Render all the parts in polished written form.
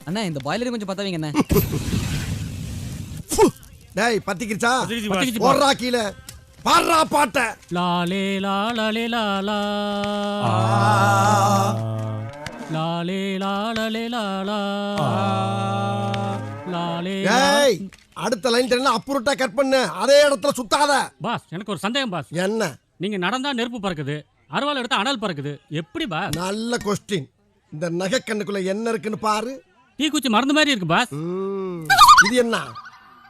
அண்ணா இந்த பாய்லர் கொஞ்சம் பத்தாவீங்க அண்ணா. டேய் பத்திக்கிச்சா போறா கீழே பாடுறா பாட்ட. லாலே லாலே லாலா லாலே லாலே லாலா லாலே. டேய் அடுத்த லைன் தெரியல அப்புறட்டா கட் பண்ணு, அதே இடத்துல சுத்தாத. பாஸ் எனக்கு ஒரு சந்தேகம் பாஸ். என்ன? நீங்க நடந்தா நெருப்பு பறக்குது, அருவாள் எடுத்தா அனல் பறக்குது, எப்படி பாஸ்? நல்ல கொஸ்டின். இந்த நகை கண்ணுக்குள்ள என்ன இருக்குன்னு பாரு. தீக்குச்சி மருந்து மாதிரி இருக்கு பாஸ். இது என்ன?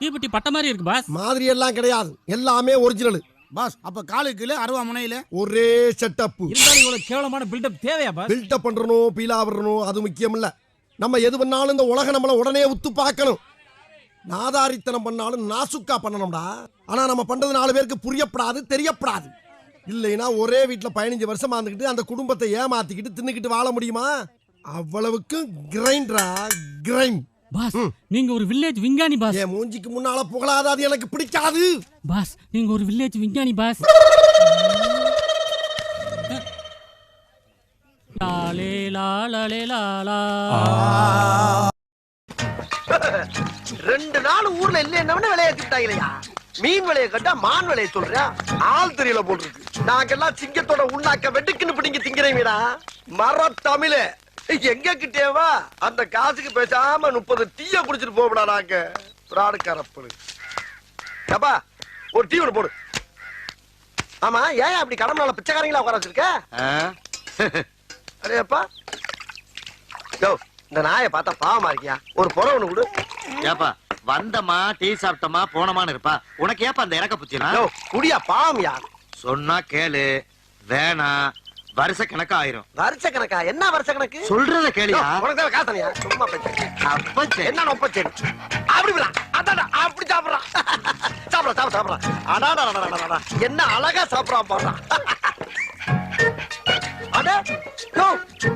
தீப்பெட்டி பட்ட மாதிரி இருக்கு பாஸ். மாதிரி எல்லாம் கிடையாது, எல்லாமே ஒரிஜினல் பாஸ். அப்ப காலுக்குல அருவா முனையில ஒரே செட்டப். இருந்தாலும் இவ்வளவு கேவலமான பில்டப் தேவையா பாஸ்? பில்டப் பண்றணும் பீலா வரணும் அது முக்கியம் இல்ல. நம்ம எது பண்ணாலும் இந்த உலக நம்மள உடனே உத்து பார்க்கணும். நாதாரித்தனம் பண்ணாலும் நாசுக்கா பண்ணணும்டா. ஆனா நம்ம பண்றது 4 பேருக்கு புரியப்படாது, தெரியப்படாது. இல்லைன்னா ஒரே வீட்டுல 15 வருஷமா இருந்துக்கிட்டு அந்த குடும்பத்தை ஏமாத்திக்கிட்டு தின்னுக்கிட்டு வாழ முடியுமா? அவ்வளவுக்கு கிரைண்டரா கிரைண்ட். பாஸ் நீங்க ஒரு வில்லேஜ் விஞ்ஞானி பாஸ். என் மூஞ்சிக்கு முன்னால புகழாத, அது எனக்கு பிடிக்காது. பாஸ் நீங்க ஒரு வில்லேஜ் விஞ்ஞானி பாஸ். லாலே லாலே லாலா. 2 நாள் ஊர்ல இல்ல என்ன விளையாட்டுட்டாங்களையா? மீன் விளைய கட்டா மான் விளைய சொல்றியா? ஆள் தெரியல போல் இருக்கு. நாங்கெல்லாம் சிங்கத்தோட உண்ணாக்க வெட்டுக்குன்னு பிடிங்க திங்கிறீங்கடா. மர தமிழே எங்க கிட்டேவா? அந்த காசுக்கு பேசாம 30 டீய குடிச்சிட்டு போகடா. நாங்க பிராடுக்காரப்படு. அப்பா ஒரு டீ ஒன்று போடு. ஆமா ஏன் அப்படி கடமையால பிச்சைக்காரங்களா உட்கார வச்சிருக்க? அரேப்பா யோ இந்த நாயை பார்த்தா பாவமா இருக்கியா? ஒரு புற ஒண்ணு கொடு. ஏப்பா வந்தமா டீ சாப்பிட்டமா போனமான்னு இருப்பா. உனக்கு ஏப்பா அந்த இறக்க புச்சினா? குடியா பாவம்யா. சொன்னா கேளு, வேணா வருஷ கணக்கா ஆயிரும். வருஷ கணக்கா? என்ன வருஷ கணக்கு? சொல்றத கேளியா? உனக்கு தான் காசனியா? சும்மா பேச்சு. அப்பச்சே என்ன நொப்பச்சே? அப்படி விடா. அடடா அப்படி சாப்பிடுறான். சாப்பிடுறான். அடடா என்ன அழகா சாப்பிடுறான் பாடுறா. அட யோ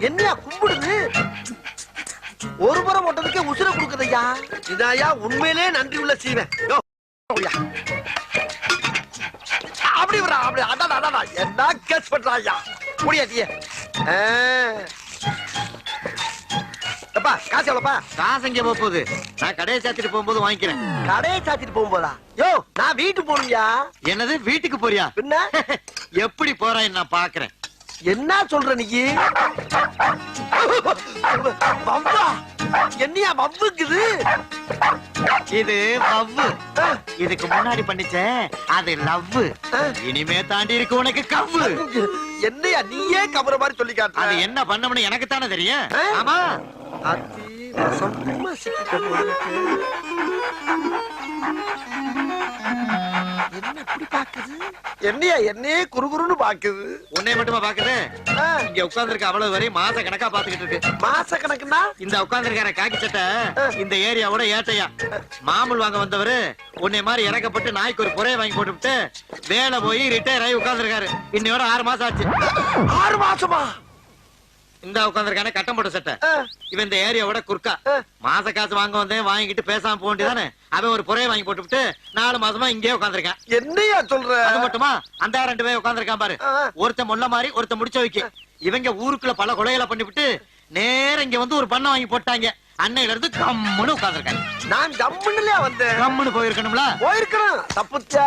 என்னையா கும்பிடுது? ஒரு புறம் ஓட்டதுக்கே உசுர கொடுக்குதையா. இதாயா உண்மையிலே நன்றி உள்ள சீவன். அப்படி விடா அப்படி. அடடா என்ன கேஸ் பண்றாயா? முடியாட்டியே. அப்பா காசு எவ்வளோப்பா? காசு எங்க போகுது? நான் கடையை சாத்திட்டு போகும்போது வாங்கிக்கிறேன். கடையை சாத்திட்டு போகும்போதா? யோ நான் வீட்டுக்கு போகணும்யா. என்னது வீட்டுக்கு போறியா? என்ன எப்படி போறான்னு நான் பாக்குறேன். என்ன சொல்ற நீ? என்னையா வவ்வுக்குது? இது வவ்வு. இதுக்கு முன்னாடி பண்ணிச்சே அது லவ். இனிமே தாண்டி இருக்கு உனக்கு கவ்வு. என்னையா நீயே கவர மாதிரி சொல்லி காட்டு. அது என்ன பண்ணணும்னு எனக்கு தானே தெரியும். ஆமா என்ன இப்படி பாக்குது? என்னையா என்னையே குறுகுறுன்னு பாக்குது. உன்னை மட்டுமா பாக்குது? இங்க உட்கார்ந்து இருக்க அவ்வளவு வரை மாச கணக்கா பாத்துக்கிட்டு இருக்கு. மாச கணக்குன்னா? இந்த உட்கார்ந்து இருக்கார காக்கி சட்டை இந்த ஏரியாவோட ஏட்டையா. மாமூல் வாங்க வந்தவரு உன்னை மாதிரி இறக்கப்பட்டு நாய்க்கு ஒரு புறைய வாங்கி போட்டு வேலை போய் ரிட்டையர் ஆகி உட்கார்ந்து இருக்காரு. இன்னையோட 6 மாசம் ஆச்சு. 6 மாசமா? இந்த உட்கார்ந்துருக்கானே கட்டம் போட்ட சட்டை இவன் இந்த ஏரியாவோட குறுக்கா. மாச காசு வாங்க வந்தேன் வாங்கிட்டு பேசாம போக வேண்டியதானே. அவன் ஒரு புறைய வாங்கி போட்டு 4 மாசமா இங்கே உட்கார்ந்துருக்கான். என்னையா சொல்ற? அது மட்டுமா அந்த 2 பேர் உட்கார்ந்துருக்கான் பாரு. ஒருத்த முள்ள மாதிரி ஒருத்த முடிச்ச வைக்க. இவங்க ஊருக்குள்ள பல கொலைகளை பண்ணிவிட்டு நேரம் இங்க வந்து ஒரு பண்ண வாங்கி போட்டாங்க. அன்னையில இருந்து கம்முன்னு உட்கார்ந்துருக்காங்க. நான் கம்முன்னுலயா வந்தேன்? கம்முன்னு போயிருக்கணும்ல. போயிருக்கணும். தப்புச்சா.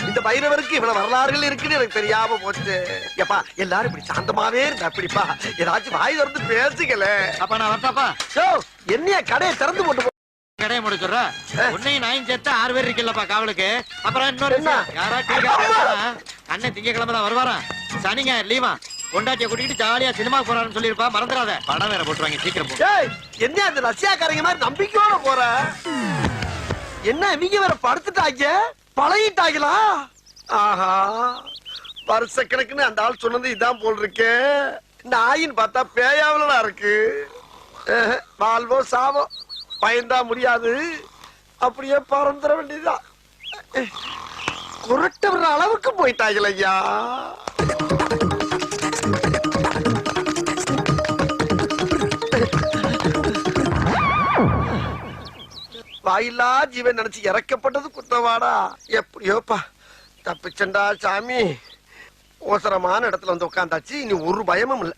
இந்த பைரவருக்கு இவ்வளவு வரலாறுகள் இருக்குன்னு எனக்கு தெரியாம போச்சு. எப்பா எல்லாரும் இப்படி சாந்தமாவே இருந்தா அப்படிப்பா. ஏதாச்சும் வாய் திறந்து பேசுகல. அப்ப நான் வரட்டாப்பா. என்னையா கடையை திறந்து போட்டு கடையை முடிச்சுற. உன்னையும் நாயும் சேர்த்து 6 பேர் இருக்கலப்பா காவலுக்கு. அப்புறம் இன்னொரு யாரா அண்ணன் திங்கக்கிழமை தான் வருவாராம். சனி ஞாயிறு லீவா. கொண்டாட்டிய கூட்டிட்டு ஜாலியா சினிமா போறான்னு சொல்லிருப்பா. மறந்துடாத. படம் வேற போட்டுருவாங்க சீக்கிரம் போ. என்ன அந்த ரஷ்யாக்காரங்க மாதிரி நம்பிக்கையோட போற? என்ன இவங்க வேற படுத்துட்டாங்க பழகிட்டாங்களா? ஆஹா வருஷ கணக்குன்னு அந்த ஆள் சொன்னது இதான் போல் இருக்கு. நாயின்னு பார்த்தா பேயாவலா இருக்கு. வாழ்வோ சாவோ பயந்தா முடியாது. அப்படியே பறந்துட வேண்டியதுதான். குரட்ட வர்ற அளவுக்கு போயிட்டாங்கள ஐயா. வாயில்லா ஜீவன் நினைச்சு இறக்கப்பட்டது குற்றவாடா. எப்படியோப்பா தப்பிச்சண்டா சாமி. அவசரமான இடத்துல வந்து உட்காந்தாச்சு. இனி ஒரு பயமும் இல்ல.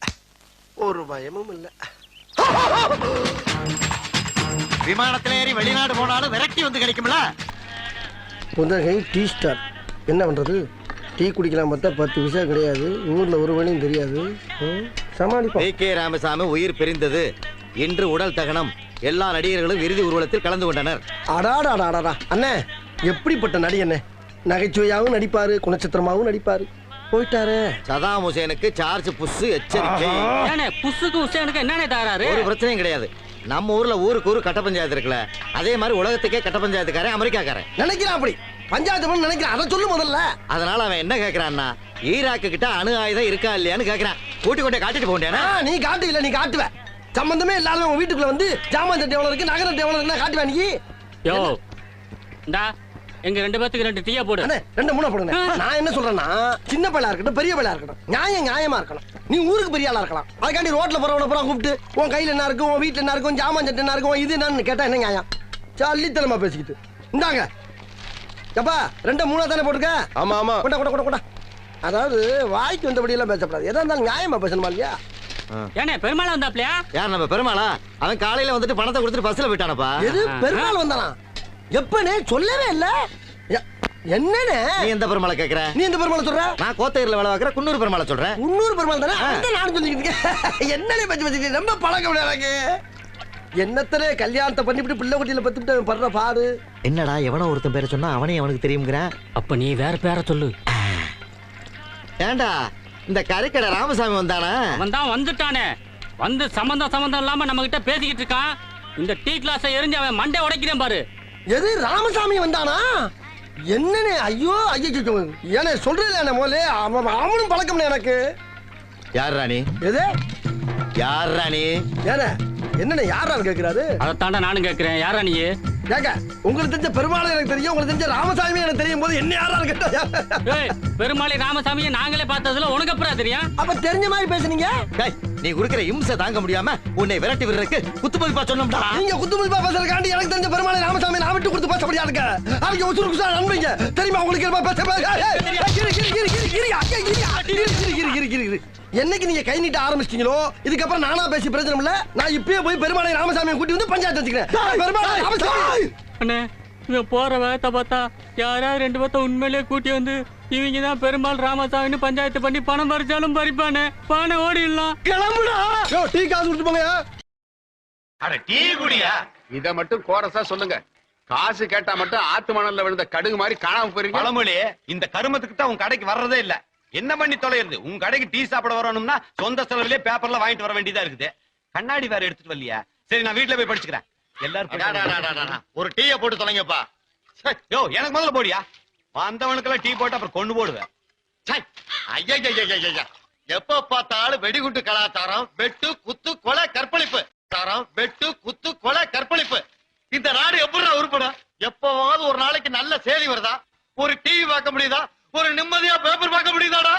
விமானத்துல ஏறி வெளிநாடு போனாலும் விரட்டி வந்து கிடைக்கும்ல. புதகை டீ ஸ்டார். என்ன பண்றது? டீ குடிக்கலாம் பார்த்தா 10 பைசா கிடையாது. ஊர்ல ஒரு வழியும் தெரியாது. சமாளிப்போம். கே ராமசாமி உயிர் பிரிந்தது. இன்று உடல் தகனம். எல்லா நடிகர்களும் இறுதி ஊர்வலத்தில் கலந்து கொண்டனர். அடாடாடாடா அண்ணே, எப்படிப்பட்ட நடி அண்ணே. நகைச்சுவையாகவும் நடிப்பாரு, குணச்சித்திரமாகவும் நடிப்பாரு. போயிட்டாரு. சதாம் ஹுசேனுக்கு சார்ஜ் புஷ் எச்சரிக்கை. ஏனே புஸ்ஸுக்கு உசேனுக்கு என்னனே தகராறு? ஒரு பிரச்சனையும் கிடையாது. நம்ம ஊர்ல ஊருக்கு ஊரு கட்ட பஞ்சாயத்து இருக்குல்ல, அதே மாதிரி உலகத்துக்கே கட்ட பஞ்சாயத்துக்காரன் அமெரிக்காக்காரன் நினைக்கிறான். அப்படி பஞ்சாயத்து நினைக்கிறான். அதை சொல்லு முதல்ல. அதனால அவன் என்ன கேக்குறான்னா, ஈராக்கு கிட்ட அணு ஆயுதம் இருக்கா இல்லையான்னு கேக்குறான். கூட்டி கொண்டே காட்டிட்டு போண்டேனா? நீ காட்டு இல்ல, நீ காட்டுவ. சம்பந்தமே இல்லாத உன் வீட்டுக்குள்ள வந்து ஜாமான் சட்டை எவ்வளவு இருக்கு, நகரம் எவ்வளவு இருக்குன்னா காட்டுவா நீ. யோ இந்தா எங்க 2 பேத்துக்கு 2 டீயா போடு. அண்ணே 2 3 போடுங்க. நான் என்ன சொல்றேன்னா, சின்ன பையலா இருக்கட்டும் பெரிய பையலா இருக்கட்டும், நியாயமா இருக்கணும். நீ ஊருக்கு பெரிய ஆளா இருக்கலாம். அதுக்காண்டி ரோட்ல போறவன பூரா கூப்பிட்டு உன் கையில என்ன இருக்கு, உன் வீட்டுல என்ன இருக்கு, உன் ஜாமான் சட்டை என்ன இருக்கு, இது என்னன்னு கேட்டா என்ன நியாயம்? சல்லித்தனமா பேசிக்கிட்டு இந்தாங்க. எப்பா 2 3 தானே போட்டுக்க. ஆமா ஆமா. கொண்டா கொண்டா கொண்டா கொண்டா. அதாவது வாய்க்கு வந்தபடி எல்லாம் பேசப்படாது. எதா இருந்தாலும் நியாயமா பேசணுமா இல்லையா? ஏனே பெருமாள் வந்தாப்லையா? யார் நம்ம பெருமாளா? அவன் காலையில வந்துட்டு பணத்தை கொடுத்துட்டு பஸ்ல போயிட்டானப்பா. எது பெருமாள் வந்தானா? எப்பனே சொல்லவே இல்ல. என்னனே நீ எந்த பெருமாளை கேக்குற? நீ எந்த பெருமாளை சொல்ற? நான் கோத்தையர்ல வேலை பார்க்கற குன்னூர் பெருமாளை சொல்றேன். குன்னூர் பெருமாள் தானே? அத நான் சொல்லிக்கிட்டு இருக்கேன். என்னனே பத்தி பத்தி ரொம்ப பழக்கம் எனக்கு. என்னத்தரே கல்யாணத்தை பண்ணிவிட்டு பிள்ளை குட்டியில பத்திட்டு பண்ற பாடு. என்னடா எவனோ ஒருத்தன் பேரை சொன்னா அவனே அவனுக்கு தெரியும்ங்கற. அப்ப நீ வேற பேரை சொல்லு. ஏண்டா இந்த கரைக்கடை ராமசாமி வந்தானா? அவன் தான் வந்துட்டானே. வந்து சம்பந்தம் இல்லாம நம்ம கிட்ட பேசிக்கிட்டு இருக்கான். இந்த டீ கிளாஸை எரிஞ்சு அவன் மண்டை உடைக்கிறேன் பாரு. எது ராமசாமி வந்தானா? என்னனே? ஐயோ ஐயோ ஏனே சொல்றேன் மோலே. அவனும் பழக்கம் எனக்கு. யார் ராணி? எது யார் ராணி? ஏனே என்னனே யாரான்னு கேக்குறாரு? அதைத்தாண்டா நானும் கேட்கிறேன். யாரா நீ? கேக்க உங்களுக்கு தெரிஞ்ச பெருமாள் எனக்கு தெரியும், உங்களுக்கு தெரிஞ்ச ராமசாமி எனக்கு தெரியும் போது என்ன யாரான்னு கேட்டா? ஏய் பெருமாளை ராமசாமியை நாங்களே பார்த்ததுல உனக்கு அப்புறம் தெரியும். அப்ப தெரிஞ்ச மாதிரி பேசுனீங்க. டேய் நீ குறுக்கிற இம்சை தாங்க முடியாம உன்னை விரட்டி விடுறதுக்கு குத்துமதிப்பா சொன்னோம்டா. நீங்க குத்துமதிப்பா பேசுறதுக்காண்டி எனக்கு தெரிஞ்ச பெருமாளை ராமசாமி நான் விட்டு கொடுத்து பேசப்படியா இருக்க. அவங்க உசுறு குசா நம்புங்க. தெரியுமா உங்களுக்கு என்ன பேச? என்னைக்கு நீங்க கை நீட்ட ஆரம்பிச்சிட்டீங்களோ இதுக்கப்புறம் நானா பேசி பிரச்சனை இல்ல. நான் இப்பயே போய் பெருமாளை ராமசாமியை கூட்டி வந்து பஞ்சாயத்து வச்சுக்கிறேன். பெருமாளை ராமசாமி அண்ணே இவன் போற வேகத்தை பார்த்தா யாரா 2 பேர்த்த உண்மையிலேயே கூட்டி வந்து இவங்க தான் பெருமாள் ராமசாமின்னு பஞ்சாயத்து பண்ணி பணம் பறிச்சாலும் பறிப்பானே. பானை ஓடிடலாம். கிளம்புடா. டீ காசு கொடுத்து போங்க. அட டீ குடியா? இத மட்டும் கோரஸா சொல்லுங்க. காசு கேட்டா மட்டும் ஆத்து மணல்ல விழுந்த கடுகு மாதிரி காணாம போறீங்க. பழமொழி இந்த கருமத்துக்கு தான் உன் கடைக்கு வர்றதே இல்ல. என்ன பண்ணி தொலைறது? உன் கடைக்கு டீ சாப்பிட வரணும்னா சொந்த செலவுலயே பேப்பர்ல வாங்கிட்டு வர வேண்டியதா இருக்குது. கண்ணாடி வேற எடுத்துட்டு வரலையா? சரி நான் வீட்டுல போய் படிச்சுக்கிறேன். எல்லாரும் ஒரு டீயை போட்டு தொலைங்கப்பா. யோ எனக்கு முதல்ல போடியா. வந்தவனுக்கெல்லாம் டீ போட்டு அப்புறம் கொண்டு போடுவேன். எப்ப பார்த்தாலும் வெடிகுண்டு கலாச்சாரம், வெட்டு குத்து கொலை கற்பழிப்பு. வெட்டு குத்து கொலை கற்பழிப்பு. இந்த நாடு எப்படி உருப்படும்? எப்பவாவது ஒரு நாளைக்கு நல்ல செய்தி வருதா? ஒரு டிவி பார்க்க முடியுதா? ஒரு நிம்மதியா பேப்பர் பார்க்க முடியுதாடா?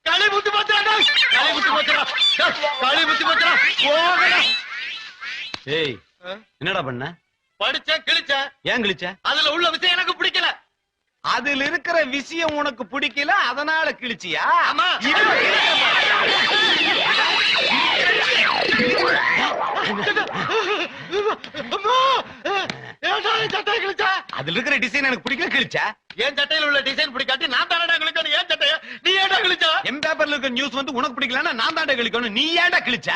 களி புத்தி போச்சுடா. களி புத்தி போச்சுடா. களி புத்தி போச்சுடா. போகடா. ஏய் என்னடா பண்ண? படிச்சேன் கிழிச்சேன். ஏன் கிழிச்ச? அதுல உள்ள விஷயம் எனக்கு பிடிக்கல. அதுல இருக்கிற விஷயம் உனக்கு பிடிக்கல அதனால கிழிச்சியா? ஆமா. அதுல இருக்கிற டிசைன் எனக்கு பிடிக்கல கிழிச்சா? என் சட்டையில உள்ள டிசைன் பிடிக்காட்டி நான் தானடா கிழிக்கணும். ஏன் சட்டைய நீ ஏன்டா கிழிச்சா? என் பேப்பர்ல இருக்கிற நியூஸ் வந்து உனக்கு பிடிக்கலன்னா நான் தாண்டா கிழிக்கணும். நீ ஏன்டா கிழிச்ச?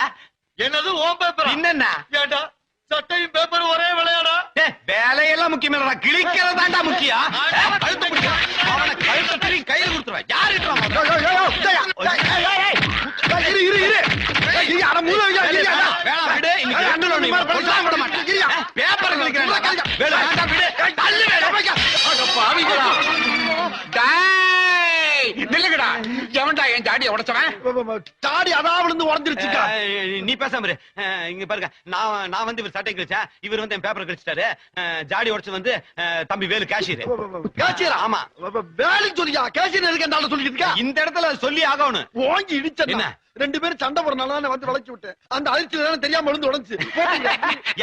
என்னது ஓ பேப்பர்? என்னன்னா ஏன்டா சட்டையும் பேப்பர் ஒரே விளையாடா? வேலையெல்லாம் முக்கியம் இல்லடா, கிழிக்கிறது தாண்டா முக்கியம். கழுத்து பிடிக்க அவனை கழுத்தை திரும்பி கையில கொடுத்துருவேன். யாரு பேப்பர் நில்லுங்கடா. எவன்டா என் ஜாடியை உடைச்சவன்? தாடி அதான் விழுந்து உடஞ்சிருச்சுக்கா. நீ பேசாம இரு. இங்க பாருங்க, நான் வந்து இவர் சட்டை கிழிச்சேன், இவர் வந்து என் பேப்பர் கிழிச்சிட்டாரு. ஜாடி உடைச்சு வந்து தம்பி வேலு கேஷியர். கேஷியர்? ஆமா. வேலைக்கு சொல்லியா? கேஷியர் இருக்க சொல்லிட்டு இருக்கா? இந்த இடத்துல சொல்லி ஆகணும். ஓங்கி இடிச்ச என்ன? 2 பேரும் சண்டை போறனால வந்து வளைச்சு விட்டேன். அந்த அதிர்ச்சியில தானே தெரியாம விழுந்து உடஞ்சு.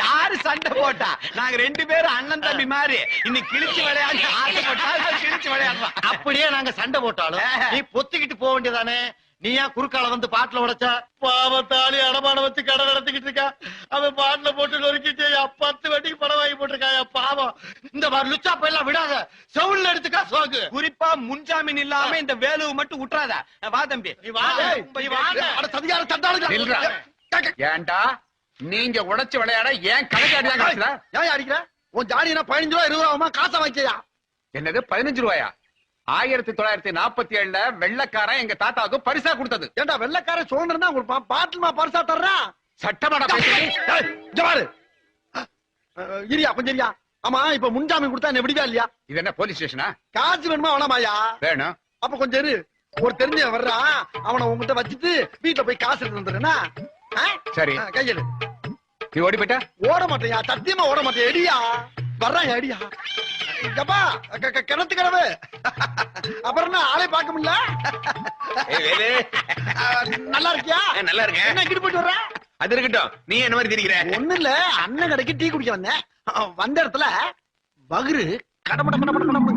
யாரு சண்டை போட்டா? நாங்க 2 பேரும் அண்ணன் தம்பி மாதிரி இன்னைக்கு கிழிச்சு விளையாடி ஆசைப்பட்டா கிழிச்சு விளையாடுறோம். அப்படியே நாங்க சண்டை போட்டாலும் நீ பொத்திக்கிட்டு போக வேண்டியதானே? நீ ஏன் குறுக்கால வந்து பாட்டுல உடைச்ச? பாவத்தாளி அடமான வச்சு கடை நடத்திக்கிட்டு இருக்கா. அவன் பாட்டுல போட்டு நொறுக்கிட்டு 10 வட்டிக்கு படம் வாங்கி போட்டிருக்காயா பாவம். இந்த மாதிரி லுச்சா போயெல்லாம் விடாத, செவுல்ல எடுத்துக்கா சோக்கு. குறிப்பா முன்ஜாமீன் இல்லாம இந்த வேலுவை மட்டும் விட்டுறாத. வா தம்பி நீ வா, நீ வா. அட சதிகார தண்டாளுங்க. நில்றா. ஏன்டா நீங்க உடைச்சு விளையாட ஏன் கணக்காடிதான் காசுல? ஏன் அடிக்கிற? உன் ஜாடினா 15 ரூபா 20 ரூபா காசை வாங்கியா? என்னது 15 ரூபாயா? 1947 வெள்ளக்காரன் எங்க தாத்தாவுக்கு பரிசா கொடுத்தது. ஏண்டா வெள்ளக்கார சுதந்திரம் தான் கொடுப்பான், பாட்டிலுமா பரிசா தர்றான்? சட்டமாடா பேசுறீ? ஏய், இங்க பாரு. இரியா கொஞ்சம் இரியா. ஆமா இப்ப முன்ஜாமீன் கொடுத்தா என்ன விடுவா இல்லையா? இது என்ன போலீஸ் ஸ்டேஷனா? காசு வேணுமா வேணாமாயா? வேணும். அப்ப கொஞ்சம் இரு. ஒரு தெரிஞ்ச வர்றான், அவனை உங்ககிட்ட வச்சுட்டு வீட்டுல போய் காசு எடுத்து வந்துடுறேன்னா? சரி. கையெடு. நீ ஓடி போயிட்டா? ஓட மாட்டேயா, சத்தியமா ஓட மாட்டேன். எடியா வர்றான் அடியா. எப்பா கிணத்து கிடவு. அப்புறம் என்ன ஆளே பார்க்க முடியல? நல்லா இருக்கியா? நல்லா இருக்கேன். என்ன கிட்ட போயிட்டு வர்ற? அது இருக்கட்டும், நீ என்ன மாதிரி தெரிகிற? ஒண்ணு இல்ல, அண்ணன் கடைக்கு டீ குடிக்க வந்தேன். வந்த இடத்துல வகுரு கடமட கடமட கடமட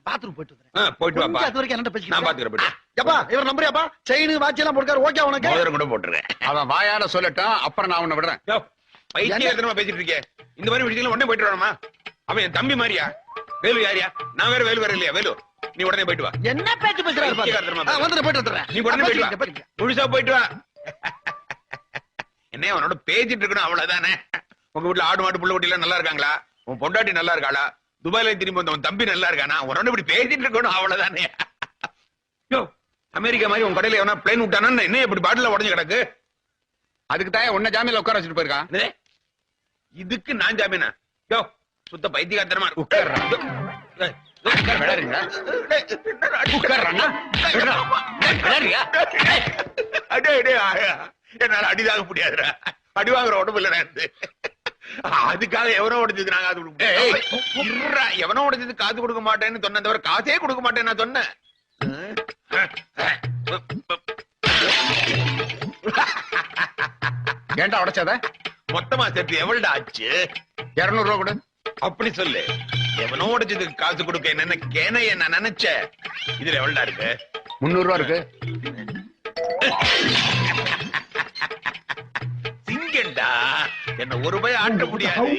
பாத்ரூம் போயிட்டு வந்துறேன். போயிட்டு வாப்பா. அது வரைக்கும் என்ன பேசிக்க? நான் பாத்துக்கிறேன் போயிட்டு. எப்பா இவர் நம்புறியாப்பா? செயின் வாட்ச் எல்லாம் போட்டுக்காரு, ஓகே உனக்கு? மோதிரம் கூட போட்டுறேன். அவன் வாயால சொல்லட்டும், அப்புறம் நான் உன்னை விடுறேன். பைத்தியமா பேசிட்டு இருக்கேன். இந்த மாதிரி விஷயத்துல உடனே போயிட்டு வரணுமா? அவன் என் தம்பி மாதிரியா? வேலு யாரியா? நான் வேற வேலு வேற இல்லையா? வேலு நீ உடனே போயிட்டு வா. என்ன பேச்சு பேசுறாரு பாரு. வந்து போயிட்டு வந்துறேன். நீ உடனே போயிட்டு வா. முழுசா போயிட்டு வா. என்ன அவனோட பேசிட்டு இருக்கணும், அவ்வளவுதானே. உங்க வீட்டுல ஆடு மாடு புள்ள குட்டி எல்லாம் நல்லா இருக்காங்களா? உன் பொண்டாட்டி நல்லா இருக்காளா? துபாயில திரும்பி வந்த உன் தம்பி நல்லா இருக்கானா? உன்னோட இப்படி பேசிட்டு இருக்கணும், அவ்வளவுதானே. யோ அமெரிக்கா மாதிரி உன் கடையில எவனா பிளேன் விட்டானா என்ன இப்படி பாட்டில உடஞ்சு கிடக்கு? அதுக்கு தான் உன்னை ஜாமீன்ல உட்கார வச்சுட்டு போயிருக்கான். என்னது? இதுக்கு நான் ஜாமீனா? யோ சுத்த பைத்தியக்காரத்தனமா இருக்கு. உட்கார்றா. விளையாடுறீங்களா? உட்கார்றான்னா? விளையாடுறியா? அடே அடே ஆயா, என்னால அடிதாக முடியாதுடா. அடி வாங்குற உடம்பு இல்லடா இருந்து. அதுக்காக எவனோ உடைஞ்சது நாங்க காது கொடுக்க மாட்டோம். எவனோ உடைஞ்சது காது கொடுக்க மாட்டேன்னு சொன்ன தவிர காசே கொடுக்க மாட்டேன்னு நான் சொன்னேன். ஏன்டா உடைச்சத? மொத்தமா சேர்த்து எவ்வளவு ஆச்சு? 200 ரூபா கொடு. அப்படி சொல்லு. எவனோ உடைச்சதுக்கு காசு கொடுக்க என்ன கேனைய நான் நினைச்சேன். இதுல எவ்வளவு இருக்கு? 300 ரூபா இருக்கு. சிங்கண்டா என்ன ஒரு ரூபாய் ஆட்ட முடியாது.